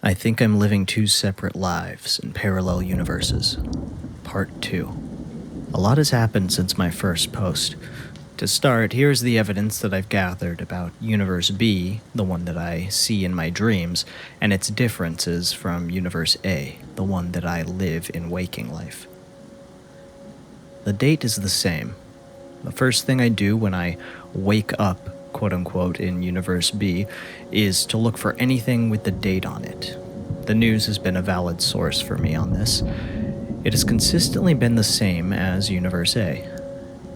I think I'm living two separate lives in parallel universes. Part 2. A lot has happened since my first post. To start, here's the evidence that I've gathered about Universe B, the one that I see in my dreams, and its differences from Universe A, the one that I live in waking life. The date is the same. The first thing I do when I wake up, quote-unquote, in Universe B, is to look for anything with the date on it. The news has been a valid source for me on this. It has consistently been the same as Universe A.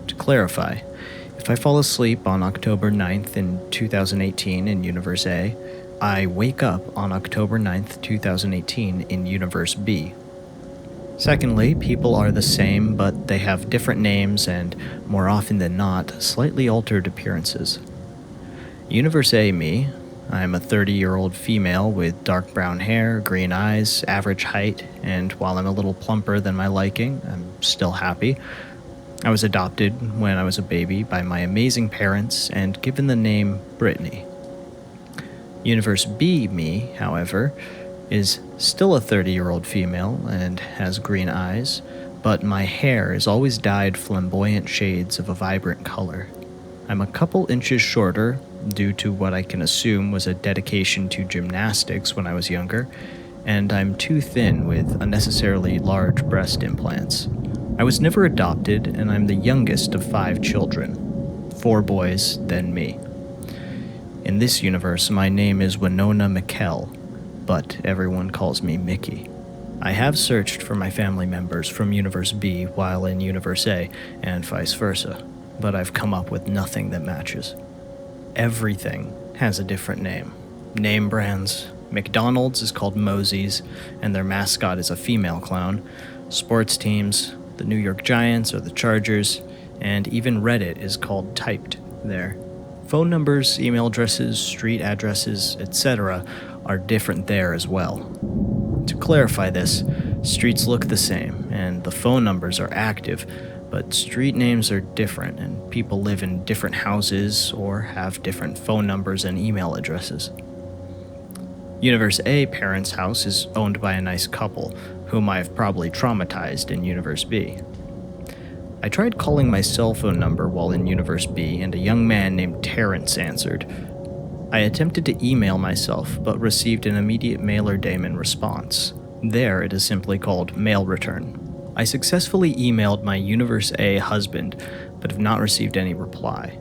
To clarify, if I fall asleep on October 9th in 2018 in Universe A, I wake up on October 9th, 2018 in Universe B. Secondly, people are the same, but they have different names and, more often than not, slightly altered appearances. Universe A me, I'm a 30-year-old female with dark brown hair, green eyes, average height, and while I'm a little plumper than my liking, I'm still happy. I was adopted when I was a baby by my amazing parents and given the name Brittany. Universe B me, however, is still a 30-year-old female and has green eyes, but my hair is always dyed flamboyant shades of a vibrant color. I'm a couple inches shorter, due to what I can assume was a dedication to gymnastics when I was younger, and I'm too thin with unnecessarily large breast implants. I was never adopted, and I'm the youngest of 5 children, 4 boys, then me. In this universe, my name is Winona McKell, but everyone calls me Mickey. I have searched for my family members from Universe B while in Universe A, and vice versa, but I've come up with nothing that matches. Everything has a different name. Name brands. McDonald's is called Mosey's, and their mascot is a female clown. Sports teams, the New York Giants or the Chargers, and even Reddit is called Typed there. Phone numbers, email addresses, street addresses, etc. are different there as well. To clarify this, streets look the same, and the phone numbers are active, but street names are different, and people live in different houses or have different phone numbers and email addresses. Universe A parents' house is owned by a nice couple, whom I have probably traumatized in Universe B. I tried calling my cell phone number while in Universe B, and a young man named Terrence answered. I attempted to email myself, but received an immediate mailer daemon response. There it is simply called mail return. I successfully emailed my Universe A husband, but have not received any reply.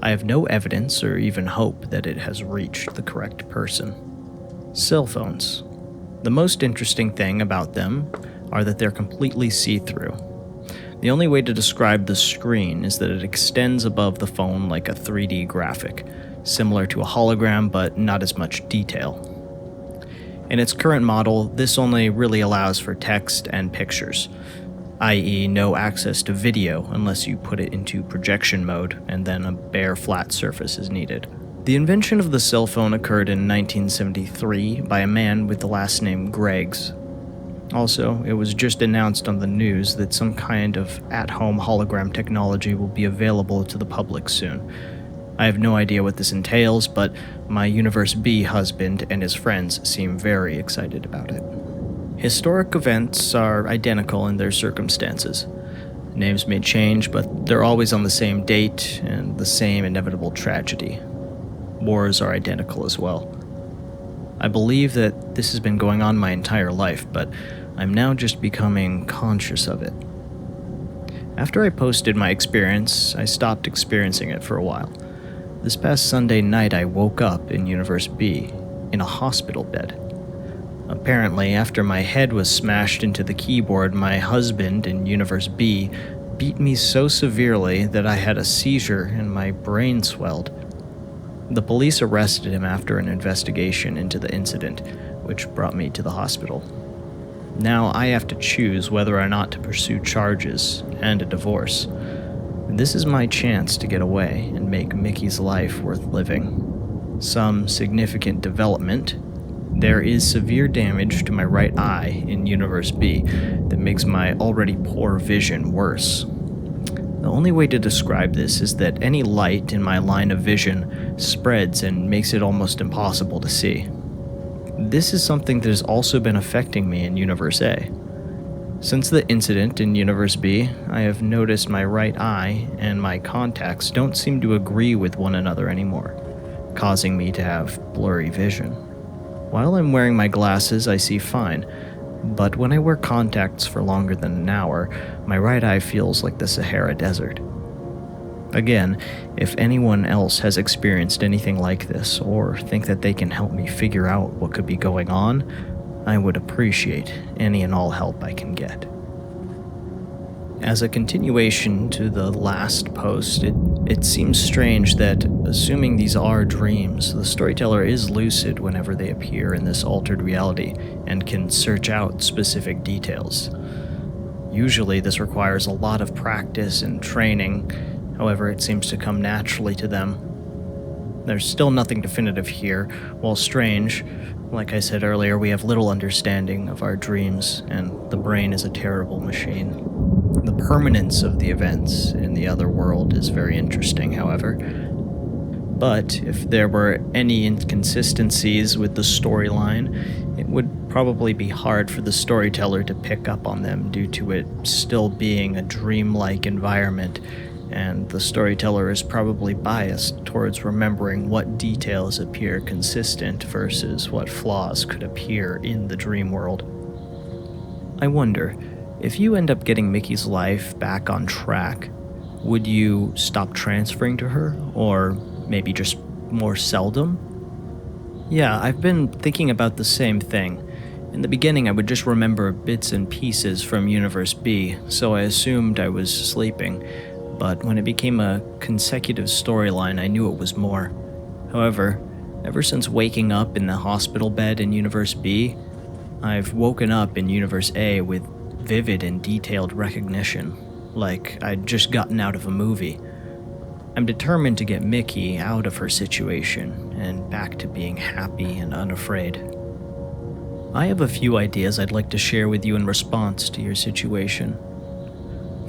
I have no evidence or even hope that it has reached the correct person. Cell phones. The most interesting thing about them are that they're completely see-through. The only way to describe the screen is that it extends above the phone like a 3D graphic, similar to a hologram but not as much detail. In its current model, this only really allows for text and pictures, i.e. no access to video unless you put it into projection mode and then a bare flat surface is needed. The invention of the cell phone occurred in 1973 by a man with the last name Greggs. Also, it was just announced on the news that some kind of at-home hologram technology will be available to the public soon. I have no idea what this entails, but my Universe B husband and his friends seem very excited about it. Historic events are identical in their circumstances. Names may change, but they're always on the same date and the same inevitable tragedy. Wars are identical as well. I believe that this has been going on my entire life, but I'm now just becoming conscious of it. After I posted my experience, I stopped experiencing it for a while. This past Sunday night, I woke up in Universe B, in a hospital bed. Apparently, after my head was smashed into the keyboard, my husband in Universe B beat me so severely that I had a seizure and my brain swelled. The police arrested him after an investigation into the incident, which brought me to the hospital. Now I have to choose whether or not to pursue charges and a divorce. This is my chance to get away and make Mickey's life worth living. Some significant development. There is severe damage to my right eye in Universe B that makes my already poor vision worse. The only way to describe this is that any light in my line of vision spreads and makes it almost impossible to see. This is something that has also been affecting me in Universe A. Since the incident in Universe B, I have noticed my right eye and my contacts don't seem to agree with one another anymore, causing me to have blurry vision. While I'm wearing my glasses, I see fine, but when I wear contacts for longer than an hour, my right eye feels like the Sahara Desert. Again, if anyone else has experienced anything like this or think that they can help me figure out what could be going on, I would appreciate any and all help I can get. As a continuation to the last post, it seems strange that, assuming these are dreams, the storyteller is lucid whenever they appear in this altered reality and can search out specific details. Usually this requires a lot of practice and training, however it seems to come naturally to them. There's still nothing definitive here. While strange, like I said earlier, we have little understanding of our dreams, and the brain is a terrible machine. The permanence of the events in the other world is very interesting, however. But if there were any inconsistencies with the storyline, it would probably be hard for the storyteller to pick up on them due to it still being a dreamlike environment, and the storyteller is probably biased towards remembering what details appear consistent versus what flaws could appear in the dream world. I wonder, if you end up getting Mickey's life back on track, would you stop transferring to her, or maybe just more seldom? Yeah, I've been thinking about the same thing. In the beginning, I would just remember bits and pieces from Universe B, so I assumed I was sleeping. But when it became a consecutive storyline, I knew it was more. However, ever since waking up in the hospital bed in Universe B, I've woken up in Universe A with vivid and detailed recognition, like I'd just gotten out of a movie. I'm determined to get Mickey out of her situation and back to being happy and unafraid. I have a few ideas I'd like to share with you in response to your situation.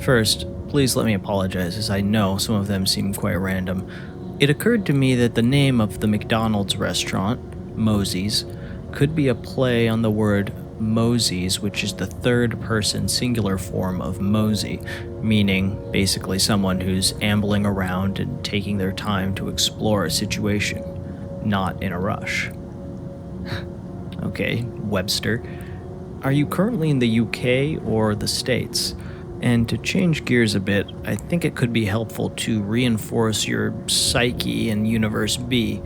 First, please let me apologize, as I know some of them seem quite random. It occurred to me that the name of the McDonald's restaurant, Mosey's, could be a play on the word Moses, which is the third-person singular form of mosey, meaning basically someone who's ambling around and taking their time to explore a situation, not in a rush. Okay, Webster. Are you currently in the UK or the States? And to change gears a bit, I think it could be helpful to reinforce your psyche in Universe B.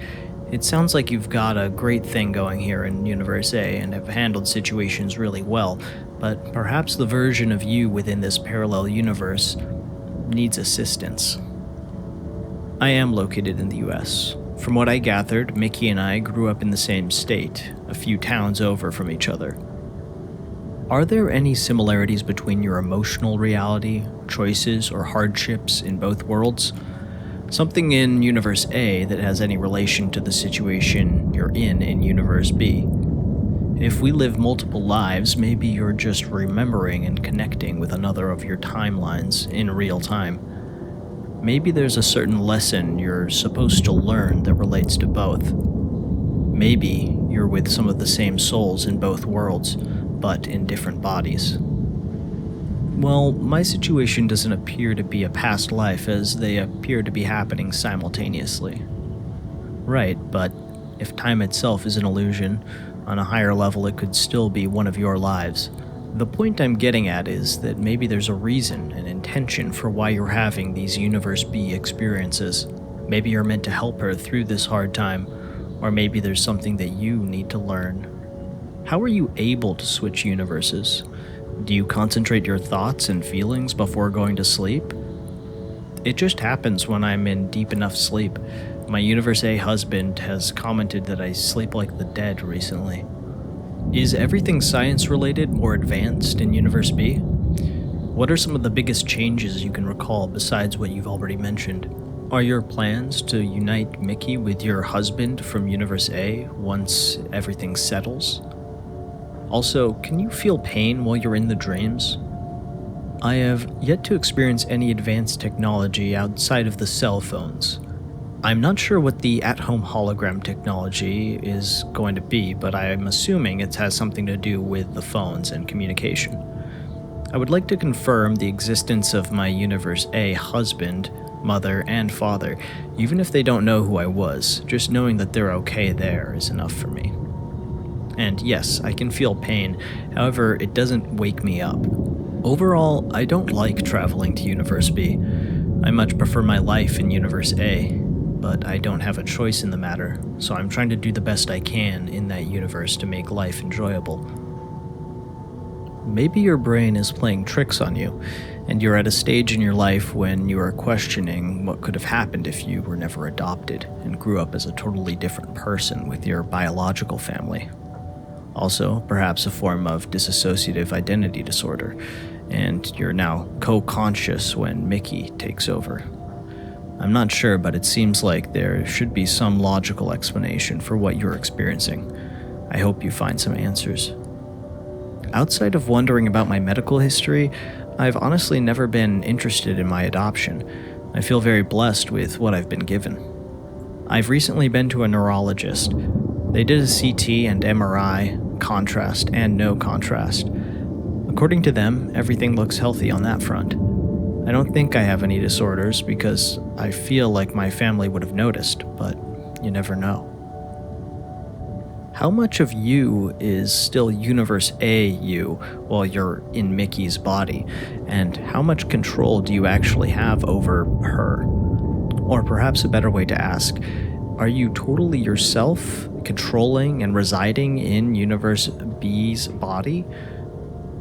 It sounds like you've got a great thing going here in Universe A and have handled situations really well, but perhaps the version of you within this parallel universe needs assistance. I am located in the US. From what I gathered, Mickey and I grew up in the same state, a few towns over from each other. Are there any similarities between your emotional reality, choices, or hardships in both worlds? Something in Universe A that has any relation to the situation you're in Universe B. If we live multiple lives, maybe you're just remembering and connecting with another of your timelines in real time. Maybe there's a certain lesson you're supposed to learn that relates to both. Maybe you're with some of the same souls in both worlds, but in different bodies. Well, my situation doesn't appear to be a past life, as they appear to be happening simultaneously. Right, but if time itself is an illusion, on a higher level it could still be one of your lives. The point I'm getting at is that maybe there's a reason and intention for why you're having these Universe B experiences. Maybe you're meant to help her through this hard time, or maybe there's something that you need to learn. How are you able to switch universes? Do you concentrate your thoughts and feelings before going to sleep? It just happens when I'm in deep enough sleep. My Universe A husband has commented that I sleep like the dead recently. Is everything science-related or advanced in Universe B? What are some of the biggest changes you can recall besides what you've already mentioned? Are your plans to unite Mickey with your husband from Universe A once everything settles? Also, can you feel pain while you're in the dreams? I have yet to experience any advanced technology outside of the cell phones. I'm not sure what the at-home hologram technology is going to be, but I'm assuming it has something to do with the phones and communication. I would like to confirm the existence of my Universe A husband, mother, and father, even if they don't know who I was. Just knowing that they're okay there is enough for me. And yes, I can feel pain, however, it doesn't wake me up. Overall, I don't like traveling to Universe B. I much prefer my life in Universe A, but I don't have a choice in the matter, so I'm trying to do the best I can in that universe to make life enjoyable. Maybe your brain is playing tricks on you, and you're at a stage in your life when you are questioning what could have happened if you were never adopted and grew up as a totally different person with your biological family. Also, perhaps a form of dissociative identity disorder, and you're now co-conscious when Mickey takes over. I'm not sure, but it seems like there should be some logical explanation for what you're experiencing. I hope you find some answers. Outside of wondering about my medical history, I've honestly never been interested in my adoption. I feel very blessed with what I've been given. I've recently been to a neurologist. They did a CT and MRI, contrast and no contrast. According to them, everything looks healthy on that front. I don't think I have any disorders because I feel like my family would have noticed, but you never know. How much of you is still Universe A you while you're in Mickey's body, and how much control do you actually have over her? Or perhaps a better way to ask, are you totally yourself, controlling and residing in Universe B's body?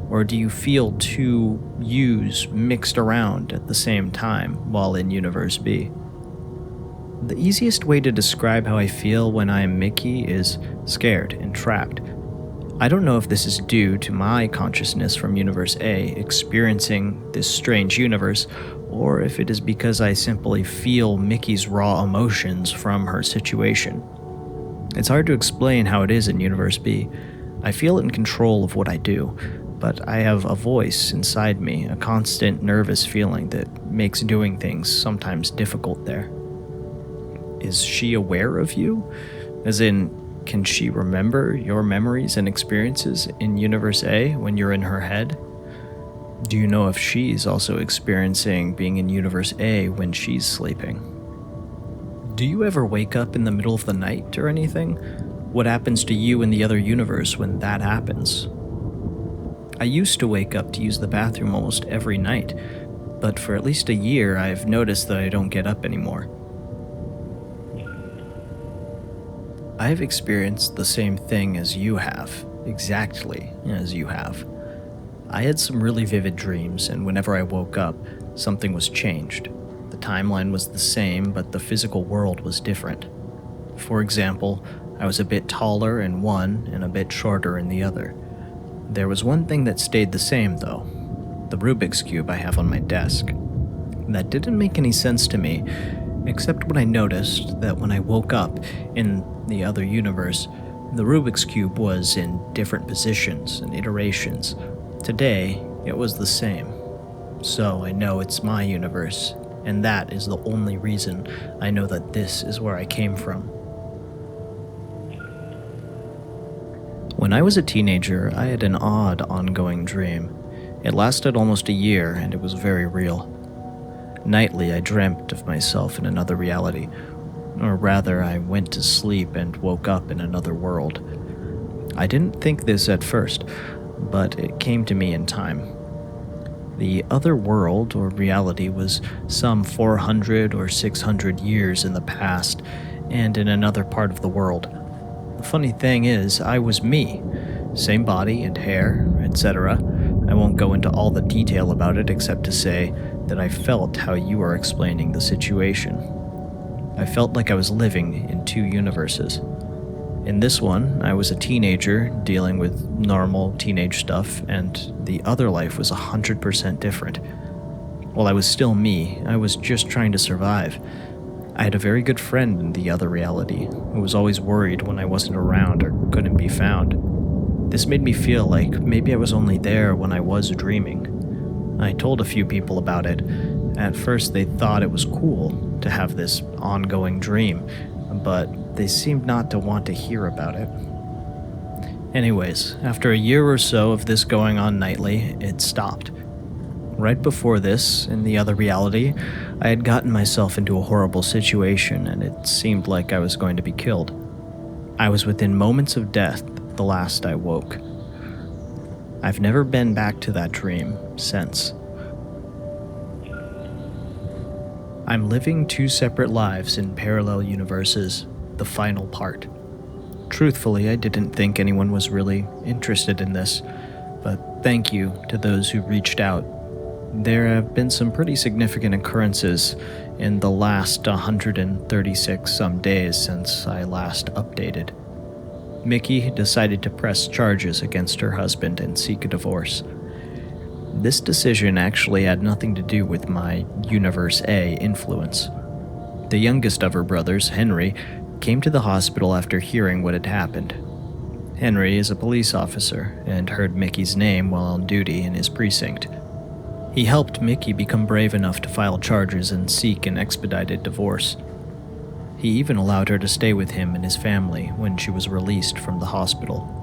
Or do you feel two yous mixed around at the same time while in Universe B? The easiest way to describe how I feel when I am Mickey is scared and trapped. I don't know if this is due to my consciousness from Universe A experiencing this strange universe, or if it is because I simply feel Mickey's raw emotions from her situation. It's hard to explain how it is in Universe B. I feel in control of what I do, but I have a voice inside me, a constant nervous feeling that makes doing things sometimes difficult there. Is she aware of you? As in, can she remember your memories and experiences in Universe A when you're in her head? Do you know if she's also experiencing being in Universe A when she's sleeping? Do you ever wake up in the middle of the night or anything? What happens to you in the other universe when that happens? I used to wake up to use the bathroom almost every night, but for at least a year I've noticed that I don't get up anymore. I've experienced the same thing as you have, exactly as you have. I had some really vivid dreams, and whenever I woke up, something was changed. The timeline was the same, but the physical world was different. For example, I was a bit taller in one and a bit shorter in the other. There was one thing that stayed the same, though, the Rubik's Cube I have on my desk. That didn't make any sense to me, except when I noticed that when I woke up in the other universe, the Rubik's Cube was in different positions and iterations. Today, it was the same. So I know it's my universe, and that is the only reason I know that this is where I came from. When I was a teenager, I had an odd ongoing dream. It lasted almost a year, and it was very real. Nightly, I dreamt of myself in another reality, or rather, I went to sleep and woke up in another world. I didn't think this at first, but it came to me in time. The other world, or reality, was some 400 or 600 years in the past, and in another part of the world. The funny thing is, I was me. Same body and hair, etc. I won't go into all the detail about it except to say that I felt how you are explaining the situation. I felt like I was living in two universes. In this one, I was a teenager dealing with normal teenage stuff, and the other life was 100% different. While I was still me, I was just trying to survive. I had a very good friend in the other reality, who was always worried when I wasn't around or couldn't be found. This made me feel like maybe I was only there when I was dreaming. I told a few people about it, At first, they thought it was cool to have this ongoing dream, but they seemed not to want to hear about it. Anyways, after a year or so of this going on nightly, it stopped. Right before this, in the other reality, I had gotten myself into a horrible situation and it seemed like I was going to be killed. I was within moments of death the last I woke. I've never been back to that dream since. I'm living two separate lives in parallel universes, the final part. Truthfully, I didn't think anyone was really interested in this, but thank you to those who reached out. There have been some pretty significant occurrences in the last 136 some days since I last updated. Mickey decided to press charges against her husband and seek a divorce. This decision actually had nothing to do with my Universe A influence. The youngest of her brothers, Henry, came to the hospital after hearing what had happened. Henry is a police officer and heard Mickey's name while on duty in his precinct. He helped Mickey become brave enough to file charges and seek an expedited divorce. He even allowed her to stay with him and his family when she was released from the hospital.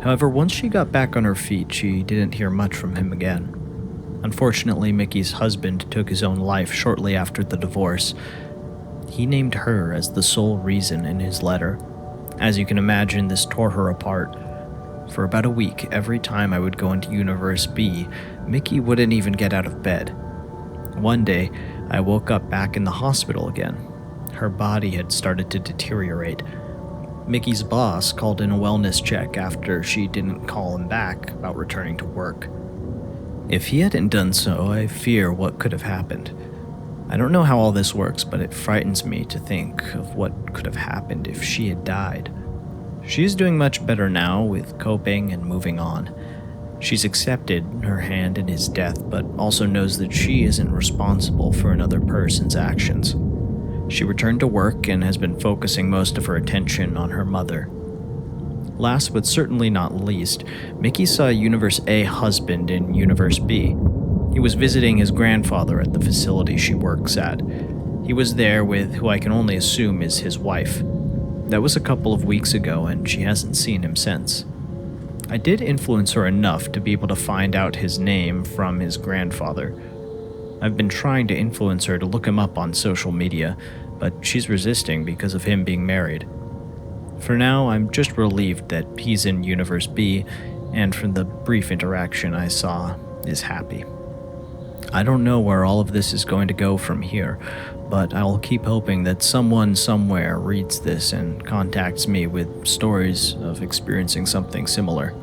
However, once she got back on her feet, she didn't hear much from him again. Unfortunately, Mickey's husband took his own life shortly after the divorce. He named her as the sole reason in his letter. As you can imagine, this tore her apart. For about a week, every time I would go into Universe B, Mickey wouldn't even get out of bed. One day, I woke up back in the hospital again. Her body had started to deteriorate. Mickey's boss called in a wellness check after she didn't call him back about returning to work. If he hadn't done so, I fear what could have happened. I don't know how all this works, but it frightens me to think of what could have happened if she had died. She's doing much better now with coping and moving on. She's accepted her hand in his death, but also knows that she isn't responsible for another person's actions. She returned to work and has been focusing most of her attention on her mother. Last but certainly not least, Mickey saw Universe A husband in Universe B. He was visiting his grandfather at the facility she works at. He was there with who I can only assume is his wife. That was a couple of weeks ago, and she hasn't seen him since. I did influence her enough to be able to find out his name from his grandfather. I've been trying to influence her to look him up on social media, but she's resisting because of him being married. For now, I'm just relieved that he's in Universe B, and from the brief interaction I saw, is happy. I don't know where all of this is going to go from here, but I'll keep hoping that someone somewhere reads this and contacts me with stories of experiencing something similar.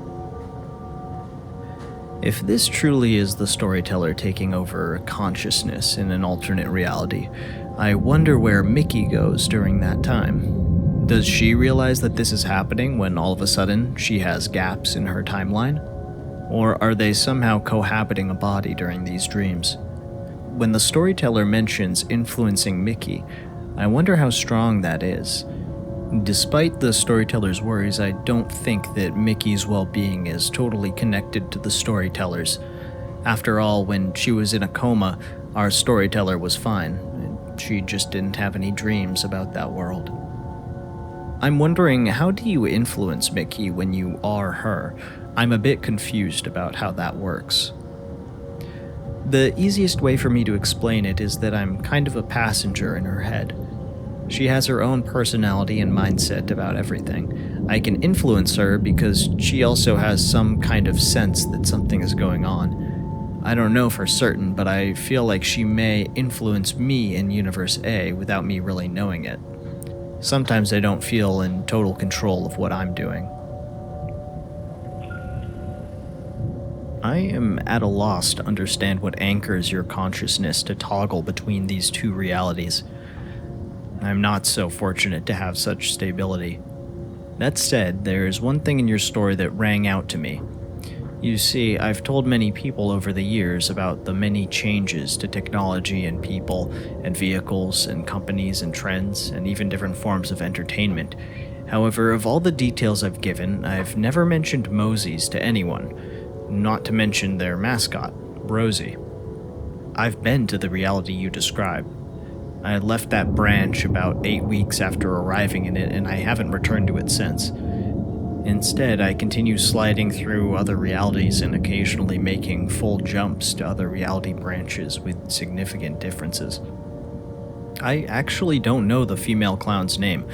If this truly is the storyteller taking over consciousness in an alternate reality, I wonder where Mickey goes during that time. Does she realize that this is happening when all of a sudden she has gaps in her timeline? Or are they somehow cohabiting a body during these dreams? When the storyteller mentions influencing Mickey, I wonder how strong that is. Despite the storyteller's worries, I don't think that Mickey's well-being is totally connected to the storyteller's. After all, when she was in a coma, our storyteller was fine. She just didn't have any dreams about that world. I'm wondering, how do you influence Mickey when you are her? I'm a bit confused about how that works. The easiest way for me to explain it is that I'm kind of a passenger in her head. She has her own personality and mindset about everything. I can influence her because she also has some kind of sense that something is going on. I don't know for certain, but I feel like she may influence me in Universe A without me really knowing it. Sometimes I don't feel in total control of what I'm doing. I am at a loss to understand what anchors your consciousness to toggle between these two realities. I'm not so fortunate to have such stability. That said, there's one thing in your story that rang out to me. You see, I've told many people over the years about the many changes to technology and people and vehicles and companies and trends and even different forms of entertainment. However, of all the details I've given, I've never mentioned Mosey's to anyone, not to mention their mascot, Rosie. I've been to the reality you describe. I left that branch about 8 weeks after arriving in it, and I haven't returned to it since. Instead, I continue sliding through other realities and occasionally making full jumps to other reality branches with significant differences. I actually don't know the female clown's name.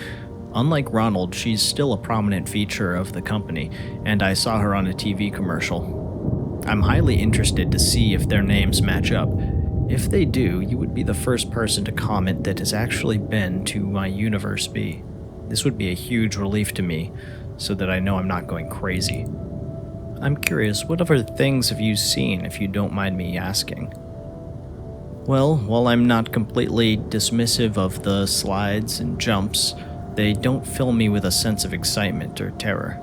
Unlike Ronald, she's still a prominent feature of the company, and I saw her on a TV commercial. I'm highly interested to see if their names match up. If they do, you would be the first person to comment that has actually been to my Universe B. This would be a huge relief to me, so that I know I'm not going crazy. I'm curious, what other things have you seen, if you don't mind me asking? Well, while I'm not completely dismissive of the slides and jumps, they don't fill me with a sense of excitement or terror.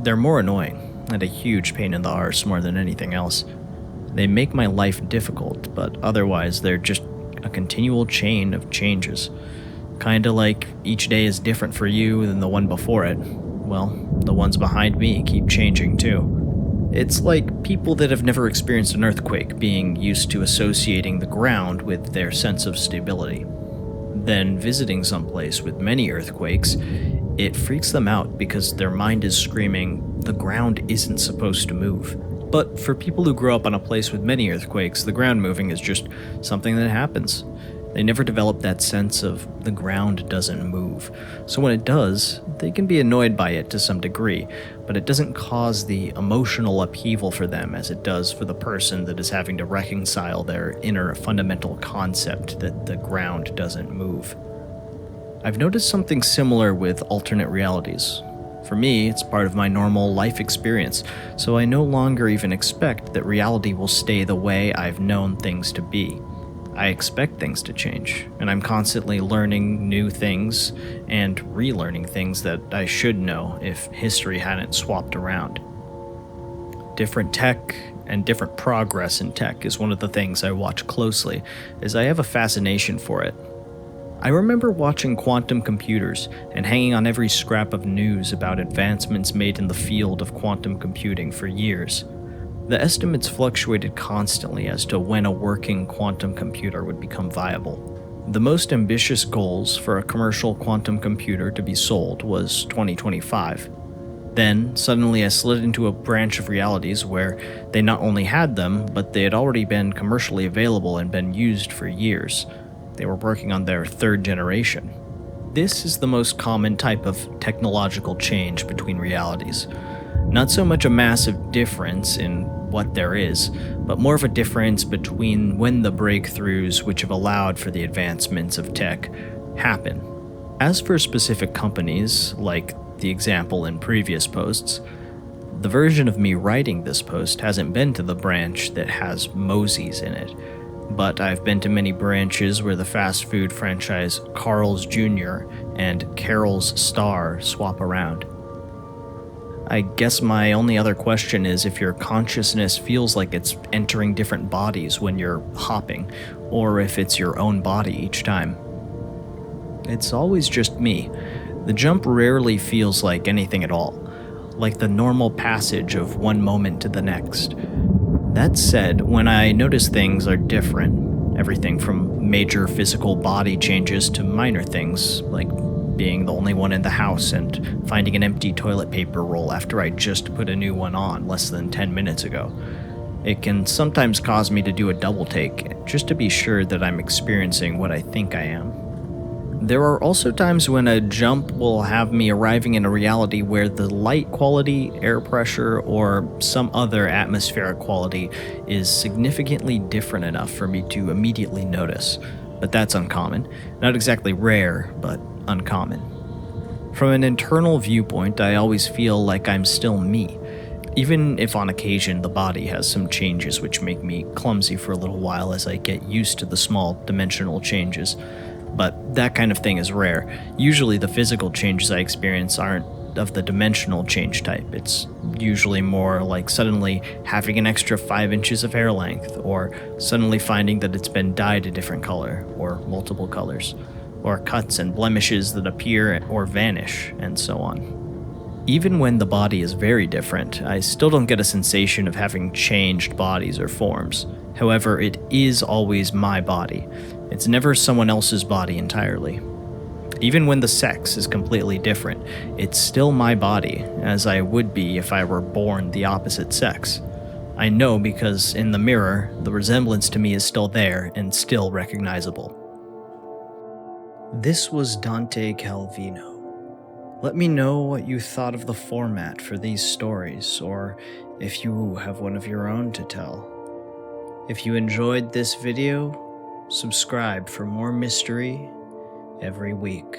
They're more annoying, and a huge pain in the arse more than anything else. They make my life difficult, but otherwise they're just a continual chain of changes. Kinda like each day is different for you than the one before it. Well, the ones behind me keep changing too. It's like people that have never experienced an earthquake being used to associating the ground with their sense of stability. Then visiting someplace with many earthquakes, it freaks them out because their mind is screaming, the ground isn't supposed to move. But for people who grow up on a place with many earthquakes, the ground moving is just something that happens. They never develop that sense of the ground doesn't move. So when it does, they can be annoyed by it to some degree, but it doesn't cause the emotional upheaval for them as it does for the person that is having to reconcile their inner fundamental concept that the ground doesn't move. I've noticed something similar with alternate realities. For me, it's part of my normal life experience, so I no longer even expect that reality will stay the way I've known things to be. I expect things to change, and I'm constantly learning new things and relearning things that I should know if history hadn't swapped around. Different tech and different progress in tech is one of the things I watch closely, as I have a fascination for it. I remember watching quantum computers and hanging on every scrap of news about advancements made in the field of quantum computing for years. The estimates fluctuated constantly as to when a working quantum computer would become viable. The most ambitious goals for a commercial quantum computer to be sold was 2025. Then, suddenly I slid into a branch of realities where they not only had them, but they had already been commercially available and been used for years. They were working on their third generation. This is the most common type of technological change between realities. Not so much a massive difference in what there is, but more of a difference between when the breakthroughs which have allowed for the advancements of tech happen. As for specific companies, like the example in previous posts, the version of me writing this post hasn't been to the branch that has Mosey's in it, but I've been to many branches where the fast food franchise Carl's Jr. and Carol's Star swap around. I guess my only other question is if your consciousness feels like it's entering different bodies when you're hopping, or if it's your own body each time. It's always just me. The jump rarely feels like anything at all, like the normal passage of one moment to the next. That said, when I notice things are different, everything from major physical body changes to minor things, like being the only one in the house and finding an empty toilet paper roll after I just put a new one on less than 10 minutes ago. It can sometimes cause me to do a double take, just to be sure that I'm experiencing what I think I am. There are also times when a jump will have me arriving in a reality where the light quality, air pressure, or some other atmospheric quality is significantly different enough for me to immediately notice. But that's uncommon. Not exactly rare, but uncommon. From an internal viewpoint, I always feel like I'm still me, even if on occasion the body has some changes which make me clumsy for a little while as I get used to the small dimensional changes. But that kind of thing is rare. Usually the physical changes I experience aren't of the dimensional change type. It's usually more like suddenly having an extra 5 inches of hair length, or suddenly finding that it's been dyed a different color, or multiple colors, or cuts and blemishes that appear or vanish, and so on. Even when the body is very different, I still don't get a sensation of having changed bodies or forms. However, it is always my body. It's never someone else's body entirely. Even when the sex is completely different, it's still my body, as I would be if I were born the opposite sex. I know because in the mirror, the resemblance to me is still there and still recognizable. This was Dante Calvino. Let me know what you thought of the format for these stories, or if you have one of your own to tell. If you enjoyed this video, subscribe for more mystery every week.